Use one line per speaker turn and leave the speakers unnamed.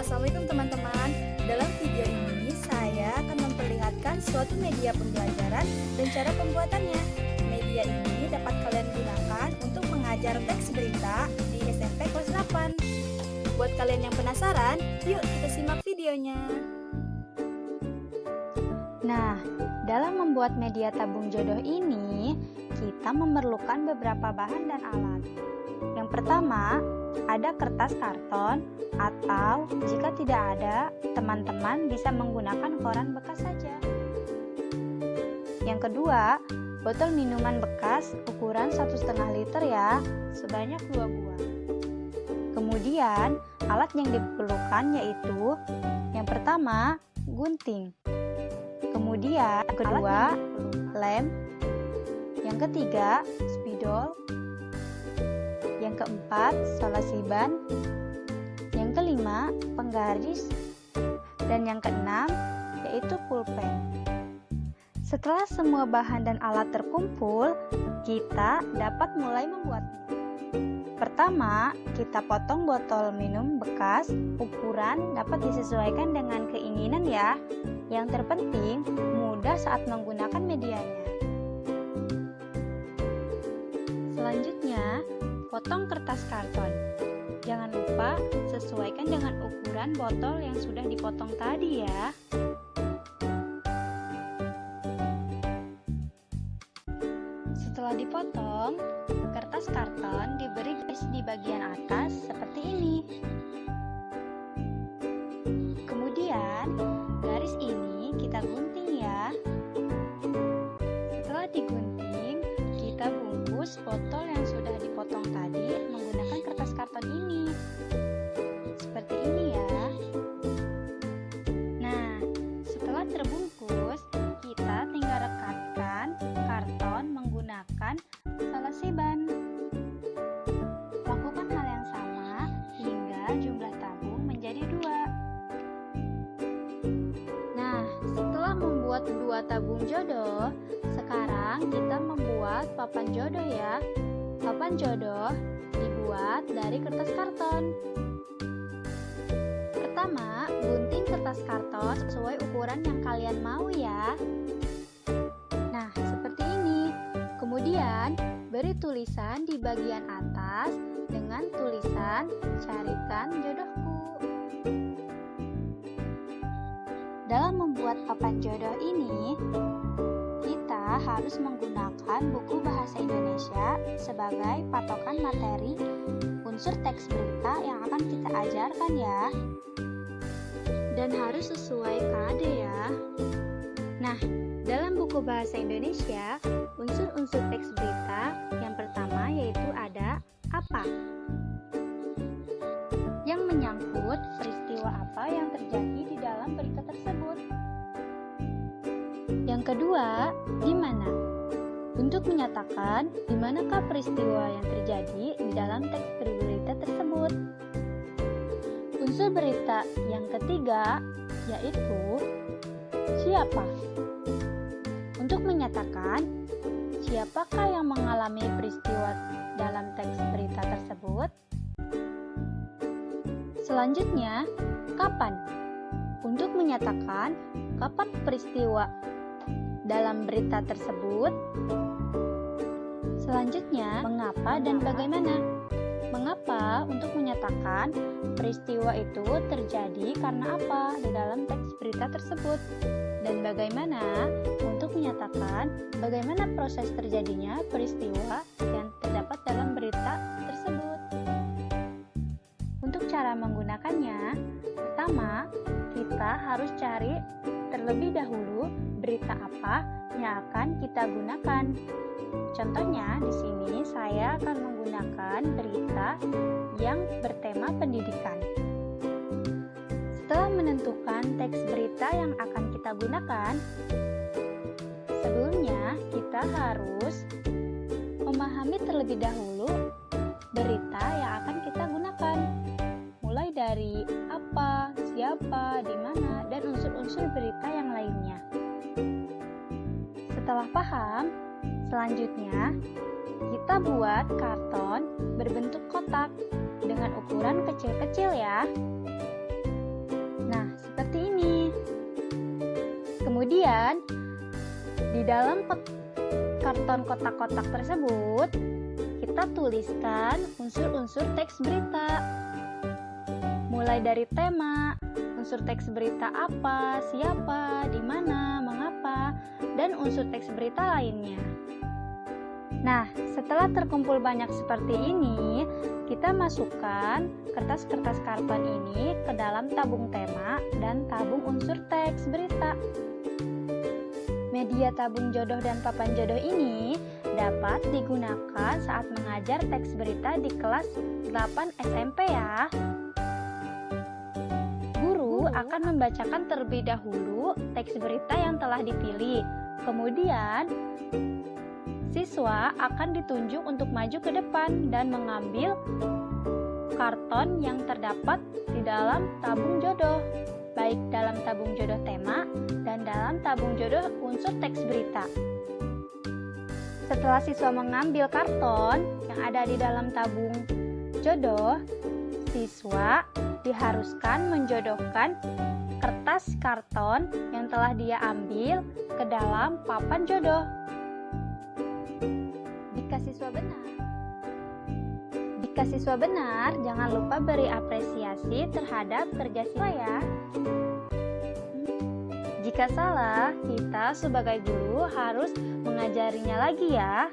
Assalamualaikum teman-teman. Dalam video ini saya akan memperlihatkan suatu media pembelajaran dan cara pembuatannya. Media ini dapat kalian gunakan untuk mengajar teks berita di SMP kelas 8. Buat kalian yang penasaran, yuk kita simak videonya.
Nah, dalam membuat media tabung jodoh ini, kita memerlukan beberapa bahan dan alat. Yang pertama, ada kertas karton, atau jika tidak ada, teman-teman bisa menggunakan koran bekas saja. Yang kedua, botol minuman bekas ukuran 1,5 liter ya, sebanyak 2 buah. Kemudian, alat yang diperlukan yaitu yang pertama, gunting. Kemudian, yang kedua, lem. Yang ketiga, spidol. Yang keempat, solasi ban. Yang kelima, penggaris. Dan yang keenam, yaitu pulpen. Setelah semua bahan dan alat terkumpul, kita dapat mulai membuatnya. Pertama, kita potong botol minum bekas. Ukuran dapat disesuaikan dengan keinginan ya. Yang terpenting, mudah saat menggunakan medianya. Selanjutnya, potong kertas karton. Jangan lupa sesuaikan dengan ukuran botol yang sudah dipotong tadi ya. Setelah dipotong, kertas karton diberi garis di bagian atas seperti ini. Kemudian, garis ini kita gunting ya. Setelah digunting, kita bungkus botol yang sudah dipotong tadi menggunakan kertas karton ini. Seperti ini ya. Nah, setelah terbungkus, kita tinggal rekatkan karton menggunakan solasi ban. Lakukan hal yang sama hingga jumlah tabung menjadi 2. Nah, setelah membuat 2 tabung jodoh, sekarang kita membuat papan jodoh ya. Papan jodoh dibuat dari kertas karton. Pertama, gunting kertas karton sesuai ukuran yang kalian mau ya. Nah, seperti ini. Kemudian, beri tulisan di bagian atas dengan tulisan "Carikan jodohku". Dalam membuat papan jodoh ini, kita harus menggunakan buku bahasa Indonesia sebagai patokan materi unsur teks berita yang akan kita ajarkan ya. Dan harus sesuai KD ya. Nah, dalam buku bahasa Indonesia, unsur-unsur teks berita yang pertama yaitu ada apa? Yang menyangkut peristiwa apa yang terjadi di dalam berita tersebut. Yang kedua, di mana? Untuk menyatakan di manakah peristiwa yang terjadi di dalam teks berita tersebut. Unsur berita yang ketiga yaitu siapa? Untuk menyatakan siapakah yang mengalami peristiwa dalam teks berita tersebut. Selanjutnya, kapan? Untuk menyatakan kapan peristiwa dalam berita tersebut. Selanjutnya, mengapa dan bagaimana? Mengapa untuk menyatakan peristiwa itu terjadi karena apa di dalam teks berita tersebut. Dan bagaimana untuk menyatakan bagaimana proses terjadinya peristiwa yang terdapat dalam berita tersebut. Untuk cara menggunakannya, pertama, kita harus cari terlebih dahulu berita apa yang akan kita gunakan. Contohnya, di sini saya akan menggunakan berita yang bertema pendidikan. Setelah menentukan teks berita yang akan kita gunakan, sebelumnya kita harus memahami terlebih dahulu berita yang akan kita gunakan. Mulai dari apa, siapa, di mana, dan unsur-unsur berita yang lainnya. Setelah paham, selanjutnya kita buat karton berbentuk kotak dengan ukuran kecil-kecil ya. Kemudian, di dalam karton kotak-kotak tersebut, kita tuliskan unsur-unsur teks berita. Mulai dari tema, unsur teks berita apa, siapa, di mana, mengapa, dan unsur teks berita lainnya. Nah, setelah terkumpul banyak seperti ini, kita masukkan kertas-kertas karton ini ke dalam tabung tema dan tabung unsur teks berita. Media tabung jodoh dan papan jodoh ini dapat digunakan saat mengajar teks berita di kelas 8 SMP ya. Guru akan membacakan terlebih dahulu teks berita yang telah dipilih. Kemudian, siswa akan ditunjuk untuk maju ke depan dan mengambil karton yang terdapat di dalam tabung jodoh, baik dalam tabung jodoh tema dan dalam tabung jodoh unsur teks berita. Setelah siswa mengambil karton yang ada di dalam tabung jodoh, siswa diharuskan menjodohkan kertas karton yang telah dia ambil ke dalam papan jodoh. Jika siswa benar, jangan lupa beri apresiasi terhadap kerja siswa ya. Jika salah, kita sebagai guru harus mengajarinya lagi ya.